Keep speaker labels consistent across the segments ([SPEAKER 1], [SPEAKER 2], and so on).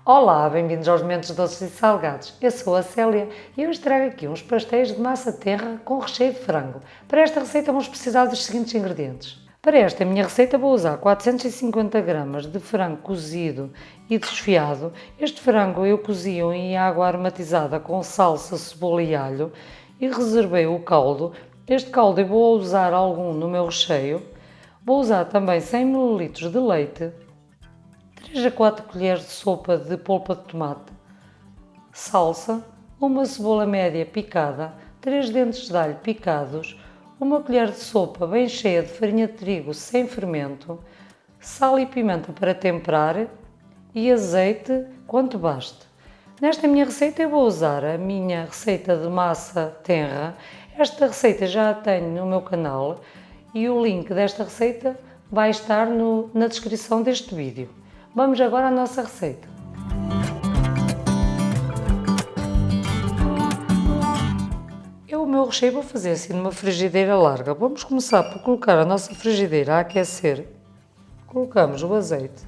[SPEAKER 1] Olá, bem-vindos aos Momentos Doces e Salgados. Eu sou a Célia e hoje trago aqui uns pastéis de massa terra com recheio de frango. Para esta receita vamos precisar dos seguintes ingredientes. Para esta minha receita vou usar 450 gramas de frango cozido e desfiado. Este frango eu cozi-o em água aromatizada com salsa, cebola e alho e reservei o caldo. Este caldo eu vou usar algum no meu recheio. Vou usar também 100 ml de leite, 3 a 4 colheres de sopa de polpa de tomate, salsa, uma cebola média picada, 3 dentes de alho picados, uma colher de sopa bem cheia de farinha de trigo sem fermento, sal e pimenta para temperar e azeite quanto baste. Nesta minha receita eu vou usar a minha receita de massa tenra. Esta receita já a tenho no meu canal e o link desta receita vai estar na descrição deste vídeo. Vamos agora à nossa receita. O meu recheio vou fazer assim numa frigideira larga. Vamos começar por colocar a nossa frigideira a aquecer. Colocamos o azeite.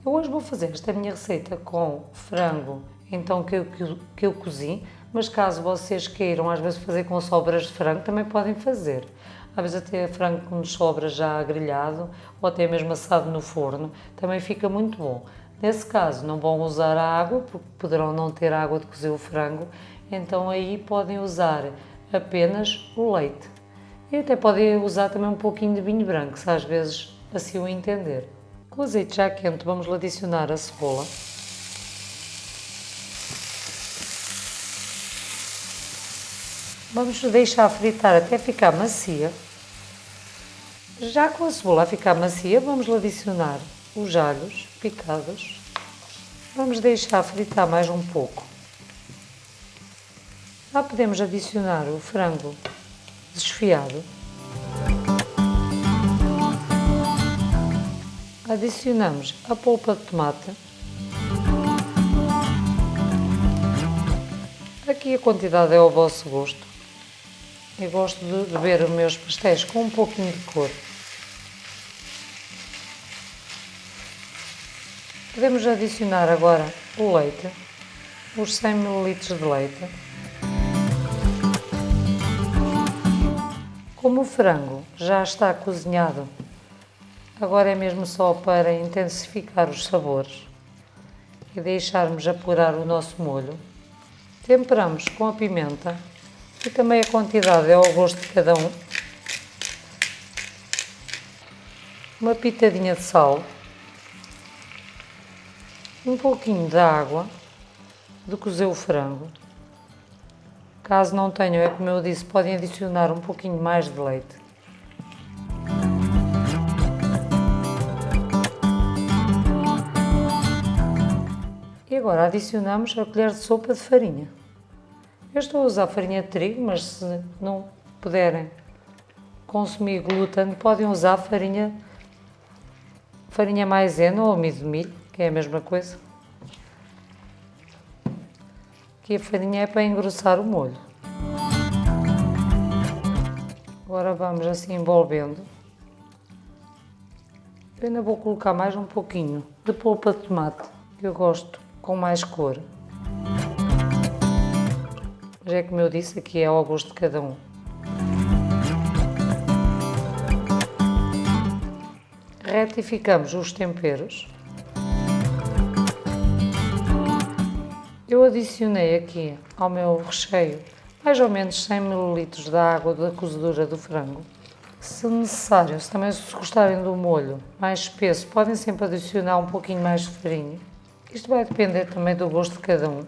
[SPEAKER 1] Eu hoje vou fazer esta minha receita com frango, então que eu cozi, mas caso vocês queiram às vezes fazer com sobras de frango, também podem fazer. Às vezes até frango com sobra já grelhado ou até mesmo assado no forno, também fica muito bom. Nesse caso não vão usar a água, porque poderão não ter água de cozer o frango, então aí podem usar apenas o leite. E até podem usar também um pouquinho de vinho branco, se às vezes assim o entender. Com o azeite já quente vamos adicionar a cebola. Vamos deixar fritar até ficar macia. Já com a cebola a ficar macia, vamos adicionar os alhos picados. Vamos deixar fritar mais um pouco. Já podemos adicionar o frango desfiado. Adicionamos a polpa de tomate. Aqui a quantidade é ao vosso gosto. Eu gosto de beber os meus pastéis com um pouquinho de cor. Podemos adicionar agora o leite, os 100 ml de leite. Como o frango já está cozinhado, agora é mesmo só para intensificar os sabores e deixarmos apurar o nosso molho. Temperamos com a pimenta e também a quantidade é ao gosto de cada um. Uma pitadinha de sal. Um pouquinho de água de cozer o frango. Caso não tenham, é como eu disse, podem adicionar um pouquinho mais de leite. E agora adicionamos a colher de sopa de farinha. Eu estou a usar farinha de trigo, mas se não puderem consumir glúten, podem usar farinha maisena ou amido de milho, que é a mesma coisa. Aqui a farinha é para engrossar o molho. Agora vamos assim envolvendo. Eu ainda vou colocar mais um pouquinho de polpa de tomate, que eu gosto com mais cor. Mas é como eu disse, aqui é ao gosto de cada um. Retificamos os temperos. Eu adicionei aqui ao meu recheio mais ou menos 100 ml de água da cozedura do frango. Se necessário, se também gostarem do molho mais espesso, podem sempre adicionar um pouquinho mais de farinha. Isto vai depender também do gosto de cada um.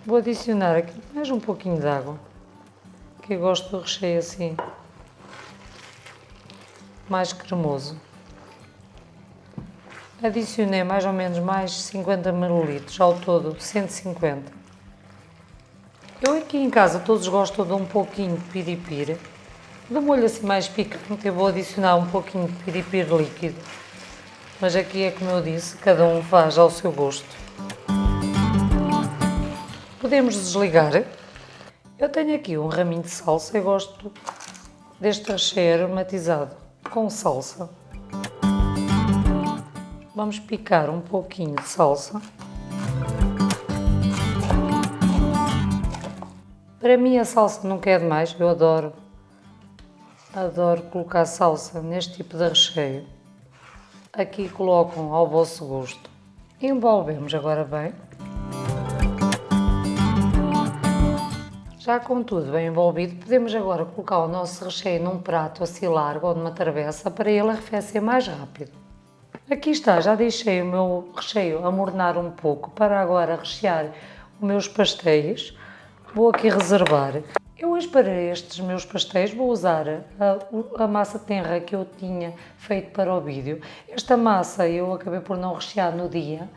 [SPEAKER 1] Vou adicionar aqui mais um pouquinho de água, que eu gosto do recheio assim, mais cremoso. Adicionei mais ou menos mais 50 ml, ao todo 150. Eu aqui em casa todos gostam de um pouquinho de piripiri, de molho assim mais picante. Eu vou adicionar um pouquinho de piripiri líquido. Mas aqui é como eu disse, cada um faz ao seu gosto. Podemos desligar. Eu tenho aqui um raminho de salsa, eu gosto deste recheio aromatizado com salsa. Vamos picar um pouquinho de salsa. Para mim a salsa nunca é demais, eu adoro colocar salsa neste tipo de recheio. Aqui colocam ao vosso gosto. Envolvemos agora bem. Já com tudo bem envolvido, podemos agora colocar o nosso recheio num prato assim largo ou numa travessa para ele arrefecer mais rápido. Aqui está, já deixei o meu recheio amornar um pouco para agora rechear os meus pastéis. Vou aqui reservar. Eu hoje para estes meus pastéis vou usar a massa tenra que eu tinha feito para o vídeo. Esta massa eu acabei por não rechear no dia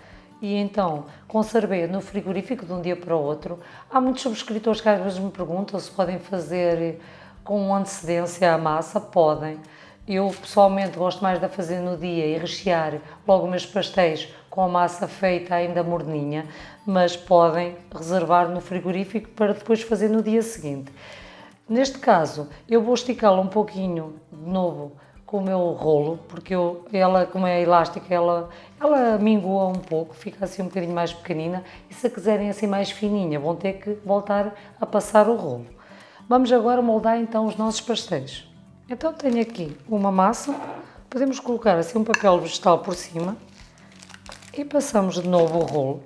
[SPEAKER 1] e então conservei no frigorífico de um dia para o outro. Há muitos subscritores que às vezes me perguntam se podem fazer com antecedência a massa. Podem. Eu pessoalmente gosto mais de a fazer no dia e rechear logo os meus pastéis com a massa feita ainda morninha, mas podem reservar no frigorífico para depois fazer no dia seguinte. Neste caso, eu vou esticá-la um pouquinho de novo com o meu rolo, porque ela, como é elástica, ela mingua um pouco, fica assim um bocadinho mais pequenina, e se a quiserem assim mais fininha, vão ter que voltar a passar o rolo. Vamos agora moldar então os nossos pastéis. Então tenho aqui uma massa, podemos colocar assim um papel vegetal por cima e passamos de novo o rolo.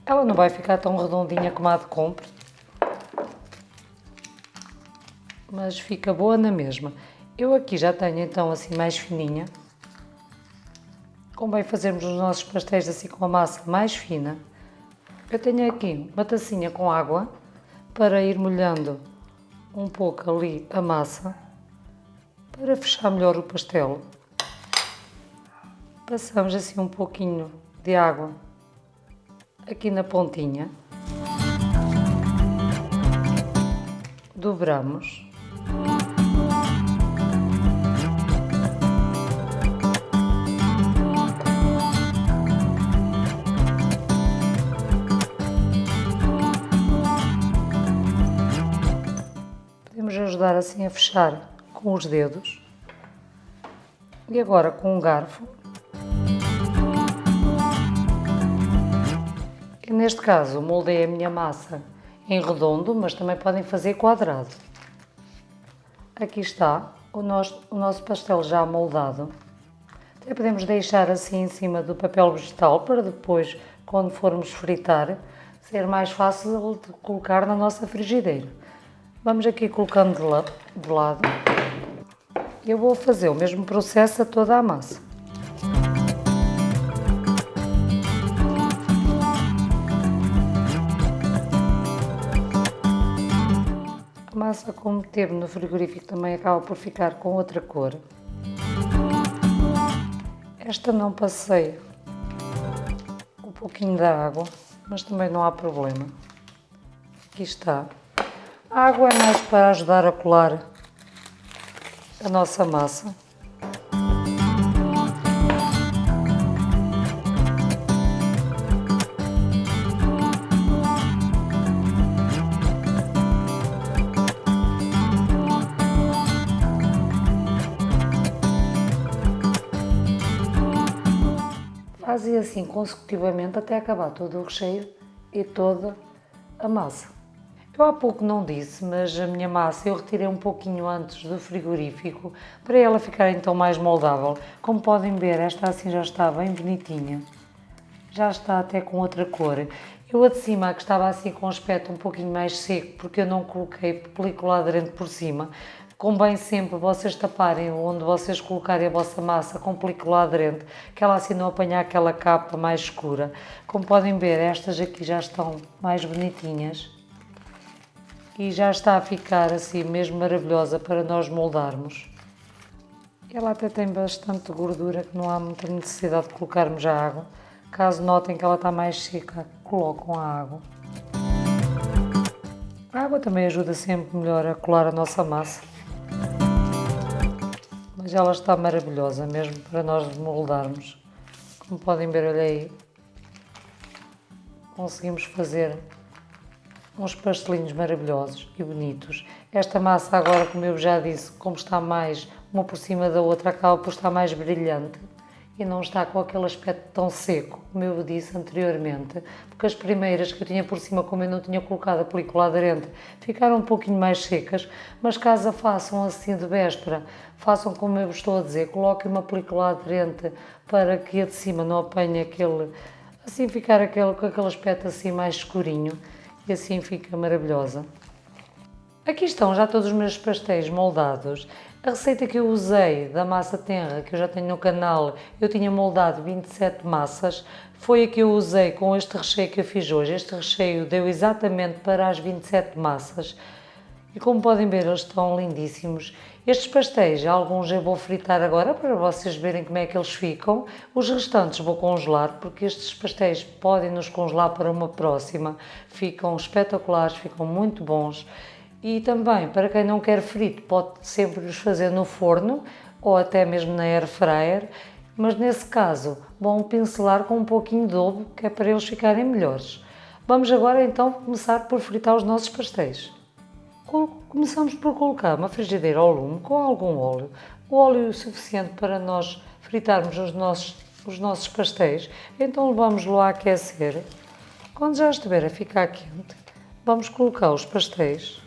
[SPEAKER 1] Ela não vai ficar tão redondinha como a de compra, mas fica boa na mesma. Eu aqui já tenho então assim mais fininha. Convém fazermos os nossos pastéis assim com a massa mais fina. Eu tenho aqui uma tacinha com água para ir molhando um pouco ali a massa para fechar melhor o pastel. Passamos assim um pouquinho de água aqui na pontinha, dobramos, podemos ajudar assim a fechar com os dedos e agora com um garfo. Neste caso, moldei a minha massa em redondo, mas também podem fazer quadrado. Aqui está o nosso pastel já moldado. Até podemos deixar assim em cima do papel vegetal para depois, quando formos fritar, ser mais fácil de colocar na nossa frigideira. Vamos aqui colocando de lado. Eu vou fazer o mesmo processo a toda a massa. A massa, como teve no frigorífico, também acaba por ficar com outra cor. Esta não passei um pouquinho da água, mas também não há problema. Aqui está. A água é mais para ajudar a colar a nossa massa. Fazia assim consecutivamente até acabar todo o recheio e toda a massa. Eu há pouco não disse, mas a minha massa eu retirei um pouquinho antes do frigorífico para ela ficar então mais moldável. Como podem ver, esta assim já está bem bonitinha. Já está até com outra cor. Eu a de cima, que estava assim com um aspecto um pouquinho mais seco, porque eu não coloquei película aderente por cima. Convém sempre vocês taparem onde vocês colocarem a vossa massa com película aderente, que ela assim não apanhar aquela capa mais escura. Como podem ver, estas aqui já estão mais bonitinhas e já está a ficar assim mesmo maravilhosa para nós moldarmos. Ela até tem bastante gordura, que não há muita necessidade de colocarmos a água. Caso notem que ela está mais seca, colocam a água. A água também ajuda sempre melhor a colar a nossa massa. Mas ela está maravilhosa mesmo para nós moldarmos. Como podem ver, olha aí, conseguimos fazer uns pastelinhos maravilhosos e bonitos. Esta massa agora, como eu já disse, como está mais uma por cima da outra, acaba por estar mais brilhante e não está com aquele aspecto tão seco, como eu disse anteriormente, porque as primeiras que eu tinha por cima, como eu não tinha colocado a película aderente, ficaram um pouquinho mais secas, mas caso a façam assim de véspera, façam como eu vos estou a dizer, coloquem uma película aderente para que a de cima não apanhe aquele, assim ficar com aquele aspecto assim mais escurinho e assim fica maravilhosa. Aqui estão já todos os meus pastéis moldados. A receita que eu usei da massa tenra, que eu já tenho no canal, eu tinha moldado 27 massas, foi a que eu usei com este recheio que eu fiz hoje. Este recheio deu exatamente para as 27 massas. E como podem ver, eles estão lindíssimos. Estes pastéis, alguns eu vou fritar agora para vocês verem como é que eles ficam. Os restantes vou congelar, porque estes pastéis podem nos congelar para uma próxima. Ficam espetaculares, ficam muito bons. E também, para quem não quer frito, pode sempre os fazer no forno ou até mesmo na air fryer, mas nesse caso vão pincelar com um pouquinho de ovo, que é para eles ficarem melhores. Vamos agora então começar por fritar os nossos pastéis. Começamos por colocar uma frigideira ao lume com algum óleo, o óleo suficiente para nós fritarmos os nossos pastéis, então levamos-lo a aquecer. Quando já estiver a ficar quente, vamos colocar os pastéis.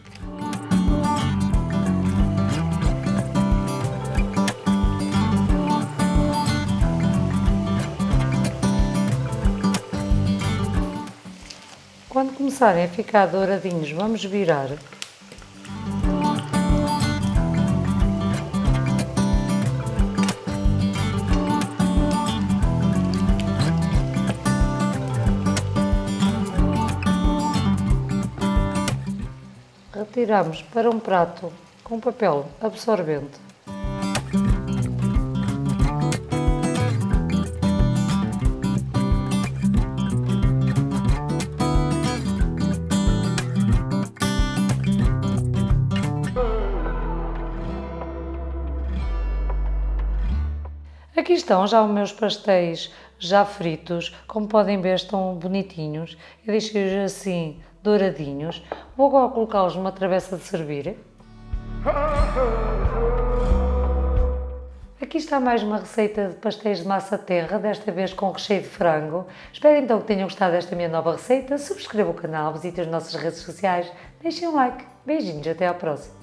[SPEAKER 1] Quando começarem a ficar douradinhos, vamos virar. Retiramos para um prato com papel absorvente. Aqui estão já os meus pastéis já fritos, como podem ver estão bonitinhos, eu deixei-os assim douradinhos. Vou agora colocá-los numa travessa de servir. Aqui está mais uma receita de pastéis de massa terra, desta vez com recheio de frango. Espero então que tenham gostado desta minha nova receita, subscrevam o canal, visitem as nossas redes sociais, deixem um like, beijinhos, até à próxima.